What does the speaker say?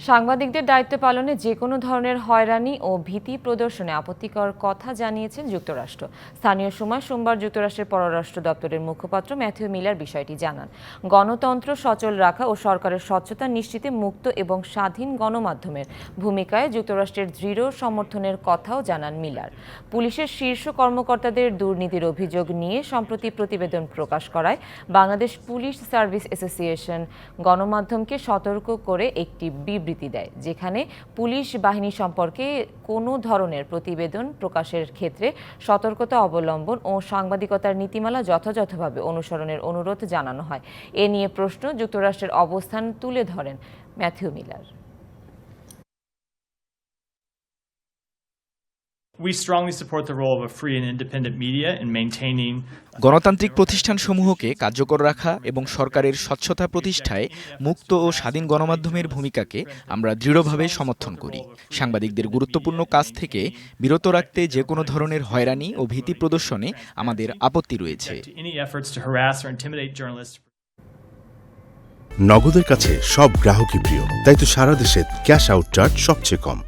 সাংবাদিকদের দায়িত্ব পালনে যে কোনো ধরনের হয়রানি ও ভীতি প্রদর্শনে আপত্তিকর কথা জানিয়েছেন যুক্তরাষ্ট্র। স্থানীয় সময় সোমবার যুক্তরাষ্ট্রের পররাষ্ট্র দপ্তরের মুখপাত্র ম্যাথিউ মিলার বিষয়টি জানান। গণতন্ত্র সচল রাখা ও সরকারের স্বচ্ছতা নিশ্চিতে মুক্ত এবং স্বাধীন গণমাধ্যমের ভূমিকায় যুক্তরাষ্ট্রের দৃঢ় সমর্থনের কথাও জানান মিলার। পুলিশের শীর্ষ কর্মকর্তাদের দুর্নীতির অভিযোগ নিয়ে সম্প্রতি প্রতিবেদন প্রকাশ করায় বাংলাদেশ পুলিশ সার্ভিস অ্যাসোসিয়েশন গণমাধ্যমকে সতর্ক করে একটি বিবৃতি দেয়, যেখানে পুলিশ বাহিনী সম্পর্কে কোনো ধরনের প্রতিবেদন প্রকাশের ক্ষেত্রে সতর্কতা অবলম্বন ও সাংবাদিকতার নীতিমালা যথাযথভাবে অনুসরণের অনুরোধ জানানো হয়। এ নিয়ে প্রশ্ন যুক্তরাষ্ট্রের অবস্থান তুলে ধরেন Matthew Miller. We strongly support the role of a free and independent media in maintaining গণতান্ত্রিক প্রতিষ্ঠানসমূহকে কার্যকর রাখা এবং সরকারের স্বচ্ছতা প্রতিষ্ঠায় মুক্ত ও স্বাধীন গণমাধ্যমের ভূমিকাকে আমরা দৃঢ়ভাবে সমর্থন করি। সাংবাদিকদের গুরুত্বপূর্ণ কাজ থেকে বিরত রাখতে যে কোনো ধরনের হয়রানি ও ভীতি প্রদর্শনে আমাদের আপত্তি রয়েছে। নগদের কাছে সব গ্রাহকই প্রিয়, তাই তো সারা দেশে ক্যাশ আউট চার্জ সবচেয়ে কম।